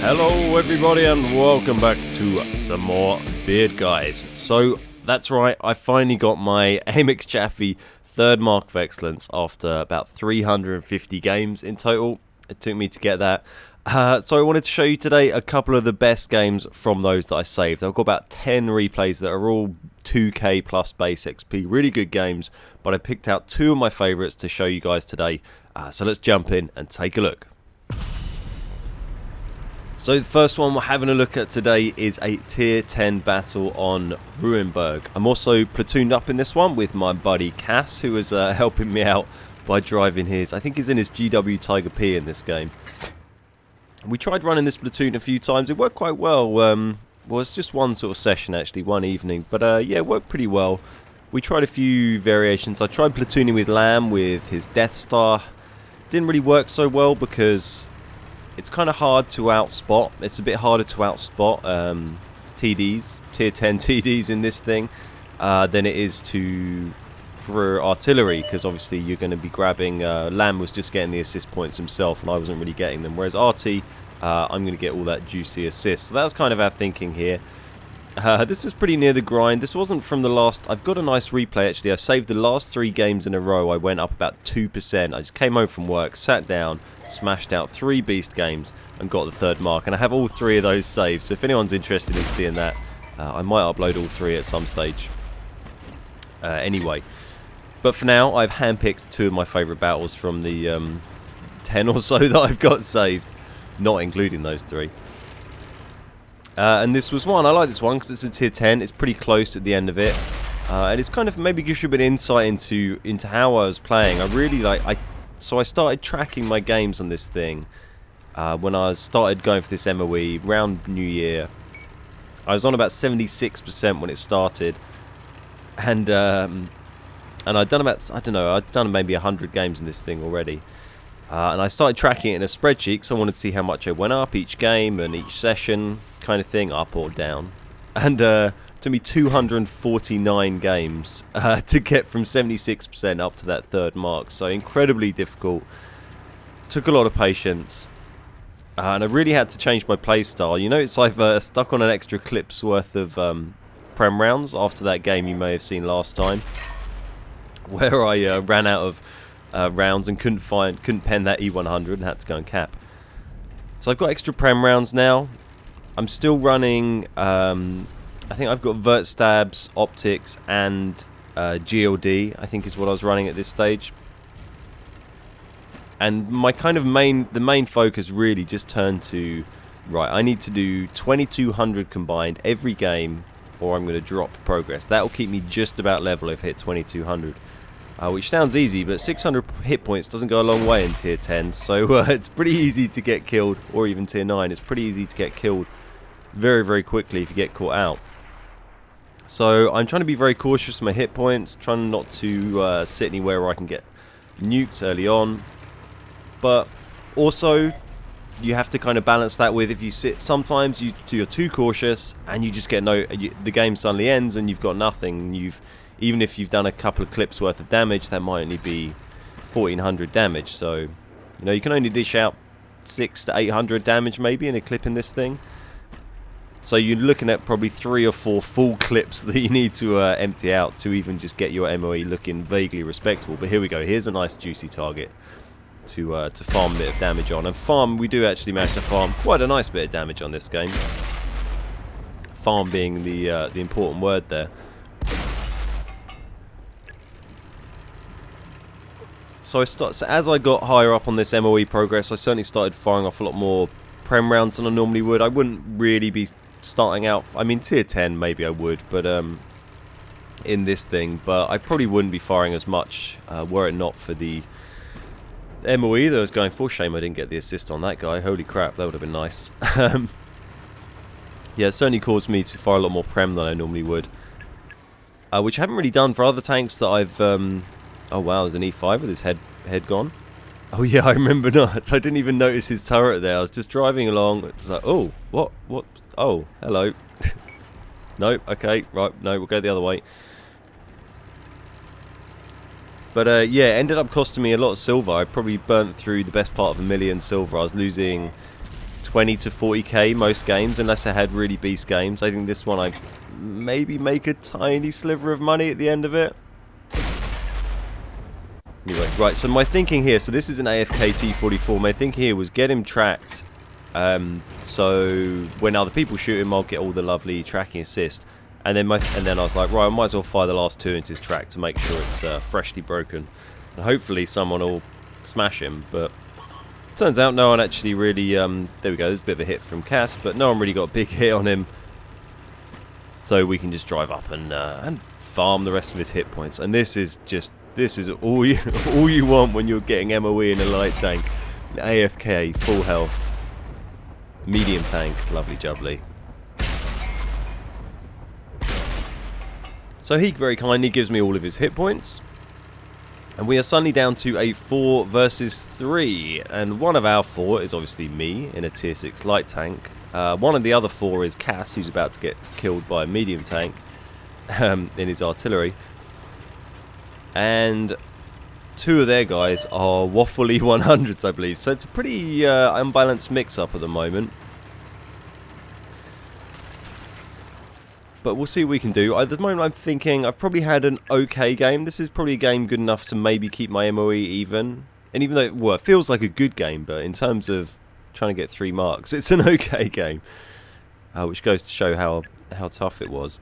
Hello everybody and welcome back to some more Beard Guys. So that's right, I finally got my AMX Chaffee third mark of excellence after about 350 games in total. It took me to get that. So I wanted to show you today a couple of the best games from those that I saved. I've got about 10 replays that are all 2k plus base XP, really good games, but I picked out two of my favourites to show you guys today. So let's jump in and take a look. So the first one we're having a look at today is a tier 10 battle on Ruinberg. I'm also platooned up in this one with my buddy Cass, who is helping me out by driving his, I think he's in his GW Tiger P in this game. We tried running this platoon a few times, it worked quite well. Well, it's just one sort of session actually, one evening, but yeah, it worked pretty well. We tried a few variations. I tried platooning with Lamb with his Death Star. Didn't really work so well because it's kind of hard to outspot. It's a bit harder to outspot TDs, tier 10 TDs in this thing than it is for artillery, because obviously you're going to be grabbing. Lamb was just getting the assist points himself and I wasn't really getting them, whereas RT, I'm going to get all that juicy assist. So that's kind of our thinking here. This is pretty near the grind. This wasn't from the last. I've got a nice replay actually. I saved the last 3 games in a row. I went up about 2%. I just came home from work, sat down, smashed out 3 beast games and got the third mark, and I have all 3 of those saved. So if anyone's interested in seeing that, I might upload all 3 at some stage anyway. But for now, I've handpicked 2 of my favourite battles from the 10 or so that I've got saved, not including those 3. And this was one. I like this one because it's a tier 10. It's pretty close at the end of it, and it's kind of maybe gives you a bit of insight into how I was playing. I really so I started tracking my games on this thing when I started going for this MOE around New Year. I was on about 76% when it started, and I'd done about, I don't know, I'd done maybe 100 games in this thing already. And I started tracking it in a spreadsheet because I wanted to see how much I went up each game and each session, kind of thing, up or down. And it took me 249 games to get from 76% up to that third mark. So incredibly difficult. Took a lot of patience. And I really had to change my playstyle. You notice I've stuck on an extra clip's worth of prem rounds after that game you may have seen last time, where I ran out of rounds and couldn't pen that E100 and had to go and cap. So I've got extra prem rounds now. I'm still running, I think I've got vert stabs, optics and GLD, I think is what I was running at this stage. And my kind of the main focus really just turned to, right, I need to do 2200 combined every game or I'm going to drop progress. That will keep me just about level if I hit 2200. Which sounds easy, but 600 hit points doesn't go a long way in tier 10, so it's pretty easy to get killed, or even tier 9, it's pretty easy to get killed very, very quickly if you get caught out. So I'm trying to be very cautious with my hit points, trying not to sit anywhere where I can get nuked early on, but also you have to kind of balance that with, if you sit, sometimes you're too cautious and you just get the game suddenly ends and you've got nothing. Even if you've done a couple of clips worth of damage, that might only be 1400 damage. So, you know, you can only dish out 600 to 800 damage maybe in a clip in this thing. So you're looking at probably 3 or 4 full clips that you need to empty out to even just get your MOE looking vaguely respectable. But here we go. Here's a nice juicy target to farm a bit of damage on. And we do actually manage to farm quite a nice bit of damage on this game. Farm being the important word there. So as I got higher up on this MOE progress, I certainly started firing off a lot more prem rounds than I normally would. I wouldn't really be starting out, I mean tier 10 maybe I would, but in this thing, but I probably wouldn't be firing as much were it not for the MOE that I was going for. Shame I didn't get the assist on that guy, holy crap, that would have been nice. Yeah, it certainly caused me to fire a lot more prem than I normally would, which I haven't really done for other tanks that I've oh wow, there's an E5 with his head gone. Oh yeah, I remember not. I didn't even notice his turret there. I was just driving along. It was like, oh, what? Oh, hello. No, okay, right, no, we'll go the other way. But yeah, it ended up costing me a lot of silver. I probably burnt through the best part of 1 million silver. I was losing 20 to 40k most games, unless I had really beast games. I think this one I maybe make a tiny sliver of money at the end of it. Anyway, right, so my thinking here, so this is an AFK T44, my thinking here was get him tracked, so when other people shoot him, I'll get all the lovely tracking assist. And then I was like, right, I might as well fire the last 2 into his track to make sure it's freshly broken. And hopefully someone will smash him, but turns out no one actually really, there we go, there's a bit of a hit from Cass, but no one really got a big hit on him. So we can just drive up and farm the rest of his hit points. And this is all you want when you're getting MOE in a light tank. AFK, full health, medium tank, lovely jubbly. So he very kindly gives me all of his hit points. And we are suddenly down to a 4 versus 3. And one of our 4 is obviously me in a tier 6 light tank. One of the other 4 is Cass, who's about to get killed by a medium tank in his artillery. And 2 of their guys are waffly 100s, I believe. So it's a pretty unbalanced mix-up at the moment. But we'll see what we can do. At the moment I'm thinking I've probably had an okay game. This is probably a game good enough to maybe keep my MOE even. And even though, well, it feels like a good game, but in terms of trying to get 3 marks, it's an okay game. Which goes to show how tough it was.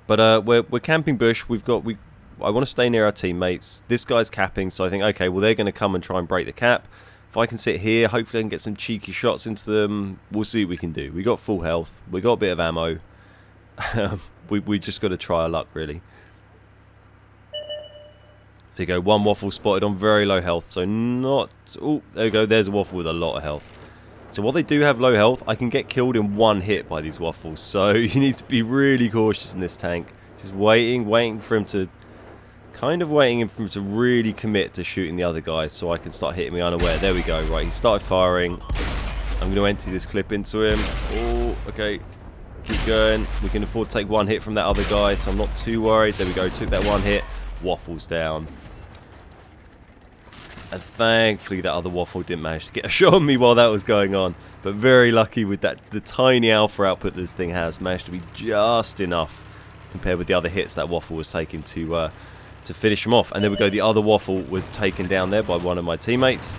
But we're camping bush. I want to stay near our teammates. This guy's capping, so I think, okay, well, they're going to come and try and break the cap. If I can sit here, hopefully I can get some cheeky shots into them. We'll see what we can do. We got full health. We got a bit of ammo. we just got to try our luck, really. So you go, 1 waffle spotted on very low health. So not... Oh, there we go. There's a waffle with a lot of health. So while they do have low health, I can get killed in 1 hit by these waffles. So you need to be really cautious in this tank. Just waiting for him to... Kind of waiting for him to really commit to shooting the other guy so I can start hitting me unaware. There we go. Right, he started firing. I'm going to empty this clip into him. Oh, okay. Keep going. We can afford to take 1 hit from that other guy, so I'm not too worried. There we go. Took that 1 hit. Waffles down. And thankfully that other waffle didn't manage to get a shot on me while that was going on. But very lucky with that. The tiny alpha output this thing has managed to be just enough compared with the other hits that waffle was taking to finish him off. And there we go. The other waffle was taken down there by one of my teammates.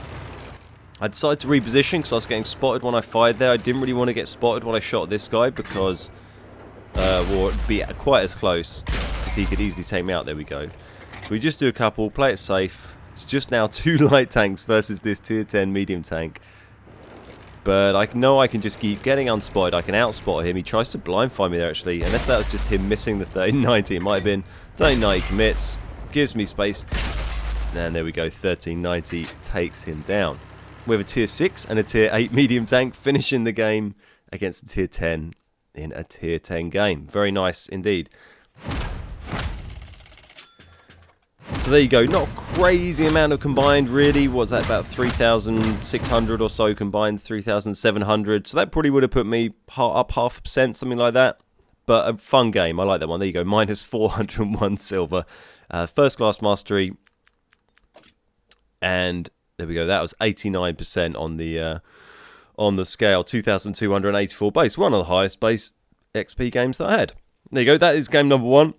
I decided to reposition because I was getting spotted when I fired there. I didn't really want to get spotted when I shot this guy because, or be quite as close because he could easily take me out. There we go. So we just do a couple, play it safe. It's just now 2 light tanks versus this tier 10 medium tank. But I know I can just keep getting unspotted. I can outspot him. He tries to blind find me there actually. Unless that was just him missing the 1390. It might have been 1390 commits. Gives me space. And there we go. 1390 takes him down. We have a tier 6 and a tier 8 medium tank finishing the game against a tier 10 in a tier 10 game. Very nice indeed. So there you go. Not a crazy amount of combined really. What's that, about 3,600 or so combined, 3,700. So that probably would have put me up 0.5%, something like that. But a fun game. I like that one. There you go. Minus 401 silver. First class mastery. And there we go. That was 89% on the scale. 2,284 base. One of the highest base XP games that I had. There you go. That is game number 1.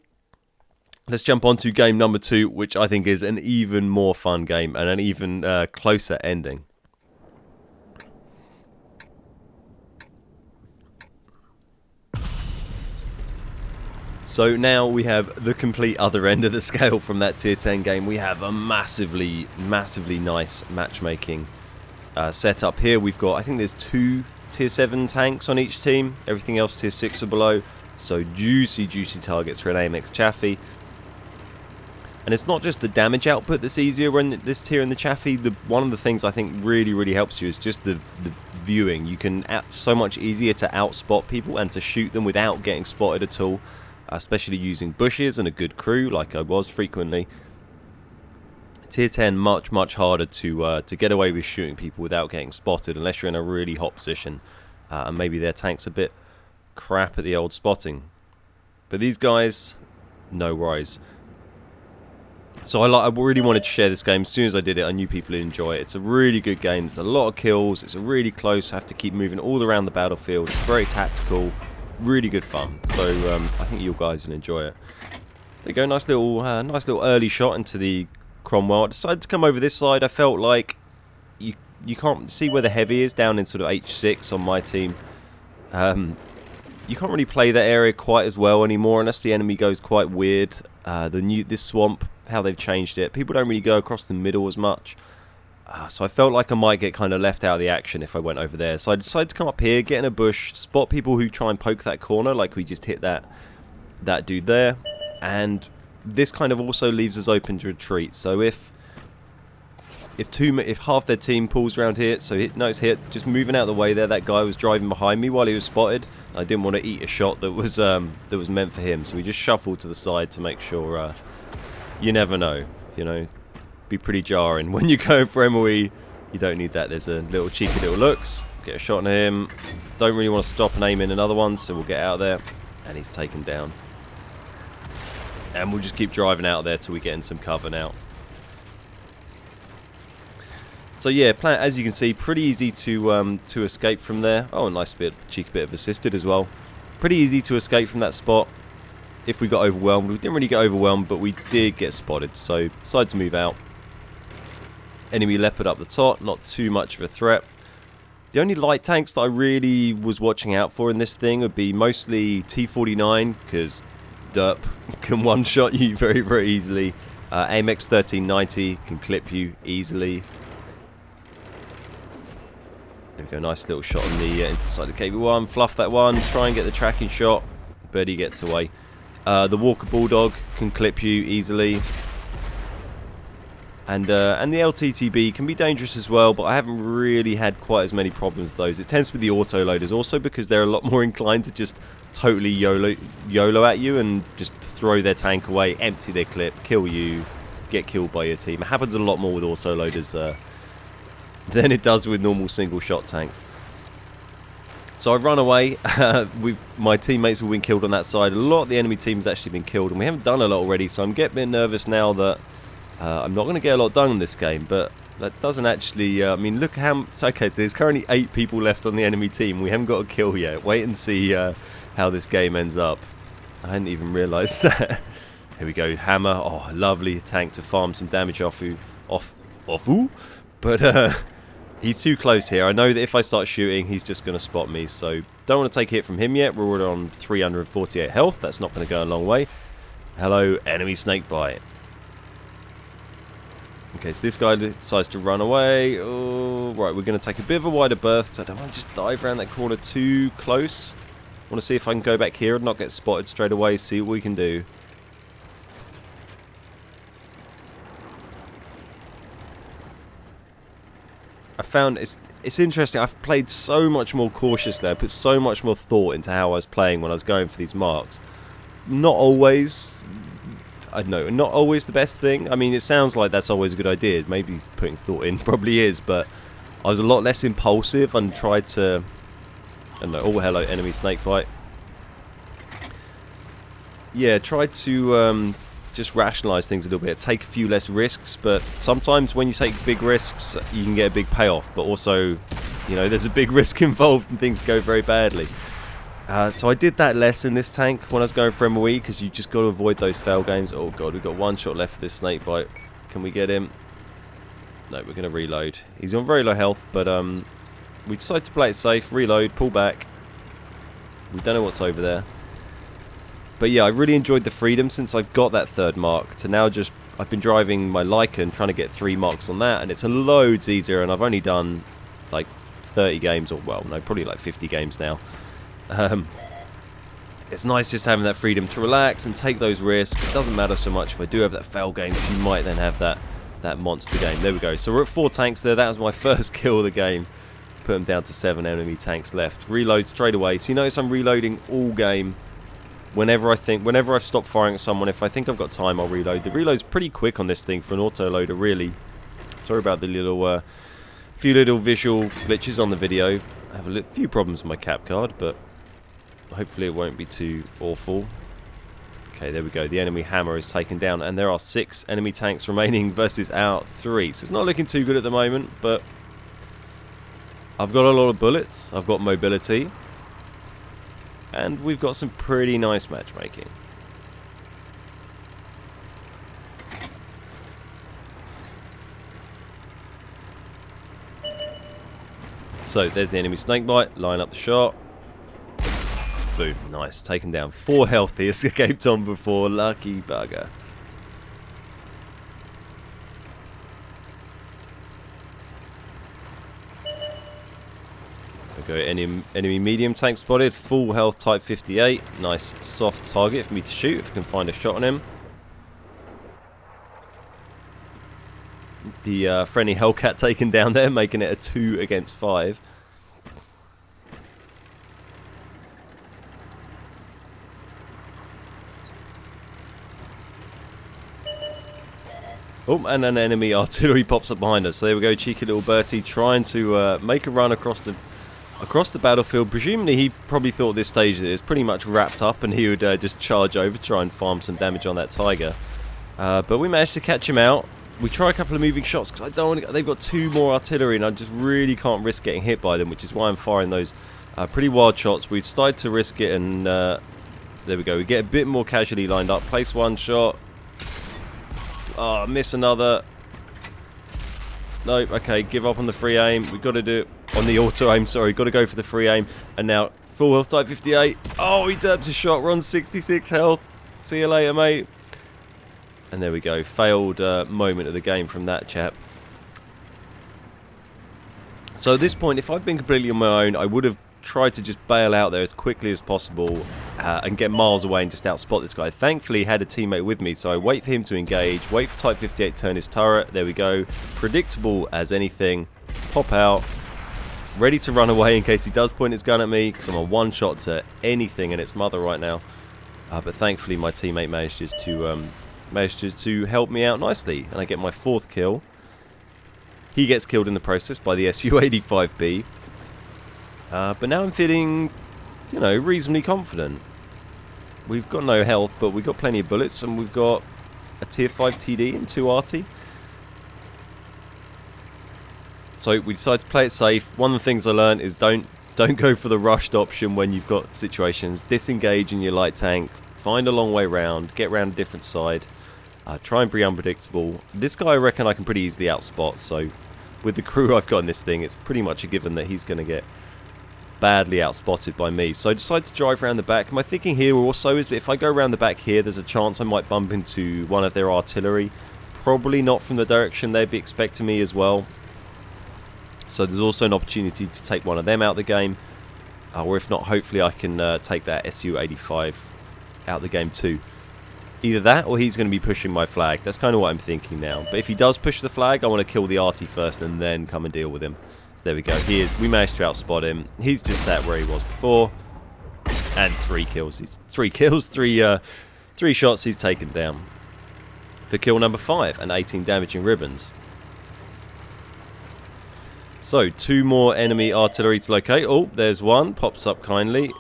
Let's jump on to game number 2, which I think is an even more fun game and an even closer ending. So now we have the complete other end of the scale from that tier 10 game. We have a massively nice matchmaking setup here. We've got, I think there's 2 tier 7 tanks on each team. Everything else tier 6 or below. So juicy targets for an AMX Chaffee. And it's not just the damage output that's easier in this tier in the Chaffee. One of the things I think really helps you is just the viewing. You can so much easier to outspot people and to shoot them without getting spotted at all. Especially using bushes and a good crew like I was frequently. Tier 10 much harder to get away with shooting people without getting spotted unless you're in a really hot position and maybe their tank's a bit crap at the old spotting. But these guys, no worries. So I really wanted to share this game. As soon as I did it, I knew people would enjoy it. It's a really good game. There's a lot of kills. It's a really close. I have to keep moving all around the battlefield. It's very tactical. Really good fun. So I think you guys will enjoy it. There you go. Nice little early shot into the Cromwell. I decided to come over this side. I felt like you can't see where the heavy is down in sort of H6 on my team. You can't really play that area quite as well anymore unless the enemy goes quite weird. This swamp, how they've changed it, people don't really go across the middle as much. So I felt like I might get kind of left out of the action if I went over there. So I decided to come up here, get in a bush, spot people who try and poke that corner, like we just hit that dude there. And this kind of also leaves us open to retreat. So if half their team pulls around here, so notice here, just moving out of the way there, that guy was driving behind me while he was spotted. I didn't want to eat a shot that was meant for him, so we just shuffled to the side to make sure. You never know, you know, be pretty jarring when you go for MOE. You don't need that. There's a little cheeky little looks. Get a shot on him. Don't really want to stop and aim in another one, so we'll get out there, and he's taken down. And we'll just keep driving out there till we get in some cover now. So yeah, as you can see, pretty easy to escape from there. Oh, a nice cheeky bit of assisted as well. Pretty easy to escape from that spot. If we got overwhelmed, we didn't really get overwhelmed, but we did get spotted. So decided to move out. Enemy leopard up the top, not too much of a threat. The only light tanks that I really was watching out for in this thing would be mostly T49, because derp can one-shot you very, very easily. AMX 1390 can clip you easily. There we go, nice little shot on the into the side of KB1. Fluff that one, try and get the tracking shot, but he gets away. The Walker Bulldog can clip you easily. And the LTTB can be dangerous as well, but I haven't really had quite as many problems with those. It tends to be the auto-loaders also, because they're a lot more inclined to just totally YOLO at you and just throw their tank away, empty their clip, kill you, get killed by your team. It happens a lot more with auto-loaders than it does with normal single-shot tanks. So I've run away. My teammates have been killed on that side. A lot of the enemy team has actually been killed, and we haven't done a lot already, so I'm getting a bit nervous now that I'm not going to get a lot done in this game, but that doesn't actually... I mean, look how... Okay, there's currently 8 people left on the enemy team. We haven't got a kill yet. Wait and see how this game ends up. I hadn't even realised that. Here we go, hammer. Oh, lovely tank to farm some damage off. But he's too close here. I know that if I start shooting, he's just going to spot me, so don't want to take a hit from him yet. We're already on 348 health. That's not going to go a long way. Hello, enemy snakebite. Okay, so this guy decides to run away. Oh, right, we're going to take a bit of a wider berth, so I don't want to just dive around that corner too close. I want to see if I can go back here and not get spotted straight away, see what we can do. I found it's interesting. I've played so much more cautiously. I put so much more thought into how I was playing when I was going for these marks. Not always... I don't know, not always the best thing. I mean, it sounds like that's always a good idea. Maybe putting thought in probably is, but I was a lot less impulsive and tried to... I don't know, oh, hello, enemy snakebite. Yeah, tried to just rationalise things a little bit, take a few less risks, but sometimes when you take big risks, you can get a big payoff, but also, you know, there's a big risk involved and things go very badly. So I did that less in this tank when I was going for MOE, because you just got to avoid those fail games. Oh god, we've got one shot left for this snakebite. Can we get him? No, we're going to reload. He's on very low health, but we decided to play it safe, reload, pull back. We don't know what's over there. But yeah, I really enjoyed the freedom since I've got that third mark to now just... I've been driving my Lycan trying to get 3 marks on that, and it's a loads easier, and I've only done like 30 games, or well, no, probably like 50 games now. It's nice just having that freedom to relax and take those risks. It doesn't matter so much if I do have that fail game, you might then have that monster game. There we go. So we're at 4 tanks there. That was my first kill of the game. Put them down to 7 enemy tanks left. Reload straight away. So you notice I'm reloading all game. Whenever I've stopped firing at someone, if I think I've got time, I'll reload. The reload's pretty quick on this thing for an autoloader, really. Sorry about the little, few little visual glitches on the video. I have a few problems with my cap card, but hopefully it won't be too awful. Okay, there we go. The enemy hammer is taken down, and there are 6 enemy tanks remaining versus our 3. So it's not looking too good at the moment, but I've got a lot of bullets. I've got mobility. And we've got some pretty nice matchmaking. So there's the enemy snakebite. Line up the shot. Boom. Nice. Taken down. 4 health. He escaped on before. Lucky bugger. Go enemy medium tank spotted. Full health type 58. Nice soft target for me to shoot if I can find a shot on him. The friendly Hellcat taken down there, making it a 2 against 5. Oh, and an enemy artillery pops up behind us. So there we go, cheeky little Bertie trying to make a run across the battlefield. Presumably he probably thought at this stage that it was pretty much wrapped up and he would just charge over, try and farm some damage on that Tiger. But we managed to catch him out. We try a couple of moving shots because I don't want to, they've got 2 more artillery and I just really can't risk getting hit by them, which is why I'm firing those pretty wild shots. We decided to risk it, and there we go. We get a bit more casually lined up. Place 1 shot. Oh, miss another. Nope, okay, give up on the free aim. We've got to do it on the auto aim, sorry. Got to go for the free aim. And now, full health type 58. Oh, he derped a shot. We're on 66 health. See you later, mate. And there we go. Failed moment of the game from that chap. So at this point, if I'd been completely on my own, I would have tried to just bail out there as quickly as possible and get miles away and just outspot this guy. Thankfully, I had a teammate with me, so I wait for him to engage, wait for Type 58 to turn his turret. There we go. Predictable as anything. Pop out. Ready to run away in case he does point his gun at me, because I'm a one-shot to anything and its mother right now. But thankfully, my teammate managed to help me out nicely, and I get my 4th kill. He gets killed in the process by the Su-85B. But now I'm feeling, you know, reasonably confident. We've got no health, but we've got plenty of bullets, and we've got a tier 5 TD and 2 arty. So we decided to play it safe. One of the things I learned is don't go for the rushed option when you've got situations. Disengage in your light tank. Find a long way round. Get around a different side. Try and be unpredictable. This guy I reckon I can pretty easily outspot. So with the crew I've got in this thing, it's pretty much a given that he's going to get badly outspotted by me. So I decided to drive around the back. My thinking here also is that if I go around the back here, there's a chance I might bump into one of their artillery. Probably not from the direction they'd be expecting me as well. So there's also an opportunity to take one of them out of the game. Or if not, hopefully I can take that Su-85 out of the game too. Either that or he's going to be pushing my flag. That's kind of what I'm thinking now. But if he does push the flag, I want to kill the arty first and then come and deal with him. So there we go. He is. We managed to outspot him. He's just sat where he was before. And 3 kills. He's 3 kills, 3 shots he's taken down. For kill number 5 and 18 damaging ribbons. So 2 more enemy artillery to locate. Oh, there's one. Pops up kindly.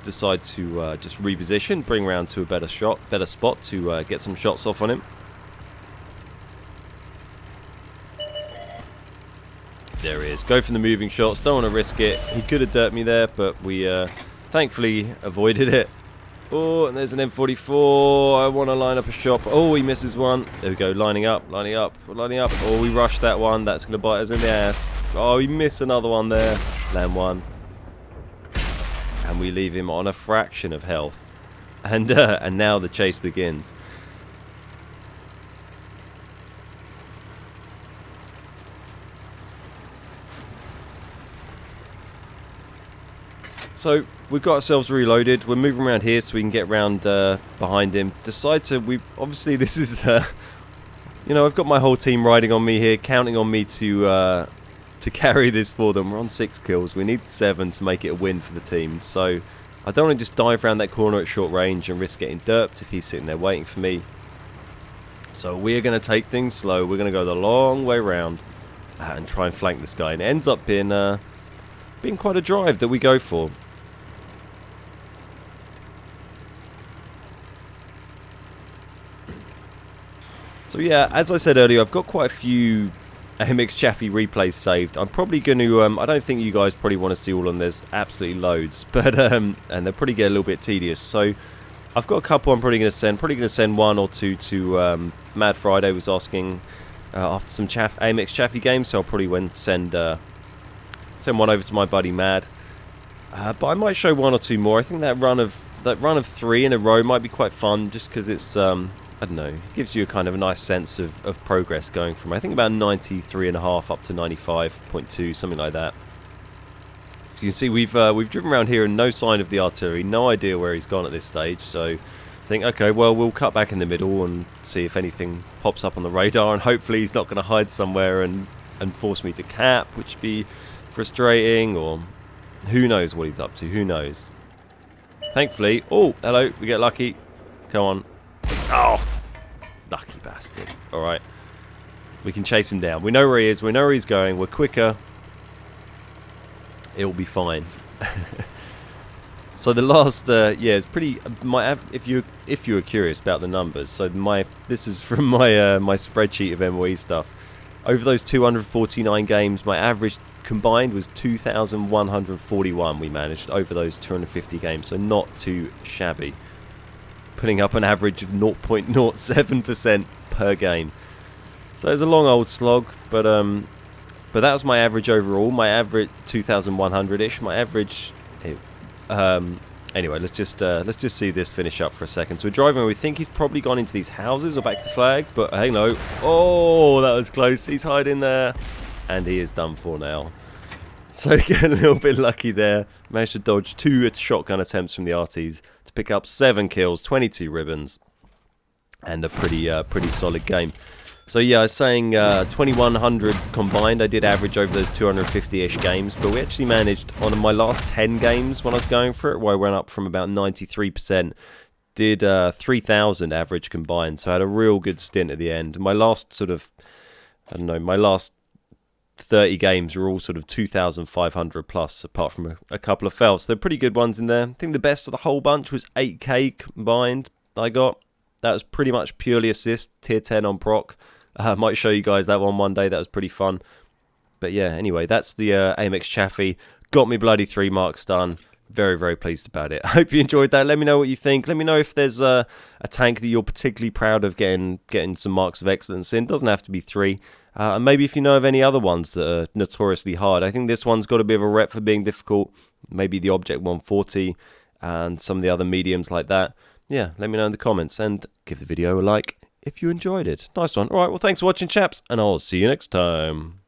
Decide to just reposition, bring round to a better spot to get some shots off on him. There he is. Go for the moving shots. Don't want to risk it. He could have derped me there, but we thankfully avoided it. Oh, and there's an M44. I want to line up a shot. Oh, he misses one. There we go. Lining up, lining up, lining up. Oh, we rushed that one. That's going to bite us in the ass. Oh, we missed another one there. Land one. And we leave him on a fraction of health. And now the chase begins. So we've got ourselves reloaded. We're moving around here so we can get round behind him. Obviously this is, you know, I've got my whole team riding on me here, counting on me to carry this for them. We're on 6 kills. We need 7 to make it a win for the team. So I don't want to just dive around that corner at short range and risk getting derped if he's sitting there waiting for me. So we're going to take things slow. We're going to go the long way round and try and flank this guy. And it ends up being quite a drive that we go for. So yeah, as I said earlier, I've got quite a few AMX Chaffee replays saved. I'm probably going to, I don't think you guys probably want to see all of them, there's absolutely loads, but, and they'll probably get a little bit tedious, so I've got a couple I'm probably going to send one or two to Mad Friday was asking after some AMX Chaffee games, so I'll probably send one over to my buddy Mad, but I might show one or two more. I think that run of 3 in a row might be quite fun, just because it's, I don't know, it gives you a kind of a nice sense of progress going from, I think, about 93.5 up to 95.2, something like that. So you can see we've driven around here and no sign of the artillery, no idea where he's gone at this stage, so I think, okay, well, we'll cut back in the middle and see if anything pops up on the radar, and hopefully he's not going to hide somewhere and force me to cap, which would be frustrating, or who knows what he's up to, who knows. Thankfully, oh, hello, we get lucky, come on. Oh, lucky bastard. Alright. We can chase him down. We know where he is. We know where he's going. We're quicker. It'll be fine. So the last, yeah, it's pretty. If you were curious about the numbers, so this is from my my spreadsheet of MOE stuff. Over those 249 games, my average combined was 2,141. We managed over those 250 games, so not too shabby. Putting up an average of 0.07% per game. So it's a long old slog, but that was my average overall. My average 2,100-ish. My average. Anyway, let's just see this finish up for a second. So we're driving. We think he's probably gone into these houses or back to flag, but hey, no. Oh, that was close. He's hiding there, and he is done for now. So getting a little bit lucky there. Managed to dodge 2 shotgun attempts from the RTs. Pick up 7 kills, 22 ribbons, and a pretty solid game. So yeah, I was saying 2,100 combined. I did average over those 250-ish games, but we actually managed on my last 10 games when I was going for it, where I went up from about 93%, did 3,000 average combined. So I had a real good stint at the end. My last sort of, I don't know, my last 30 games were all sort of 2,500 plus, apart from a couple of fails. They're pretty good ones in there. I think the best of the whole bunch was 8k combined I got. That was pretty much purely assist, tier 10 on proc. I might show you guys that one day. That was pretty fun. But yeah, anyway, that's the AMX Chaffee. Got me bloody 3 marks done. Very, very pleased about it. I hope you enjoyed that. Let me know what you think. Let me know if there's a tank that you're particularly proud of getting some marks of excellence in. Doesn't have to be 3. And maybe if you know of any other ones that are notoriously hard. I think this one's got a bit of a rep for being difficult. Maybe the Object 140 and some of the other mediums like that. Yeah, let me know in the comments and give the video a like if you enjoyed it. Nice one. Alright, well, thanks for watching, chaps, and I'll see you next time.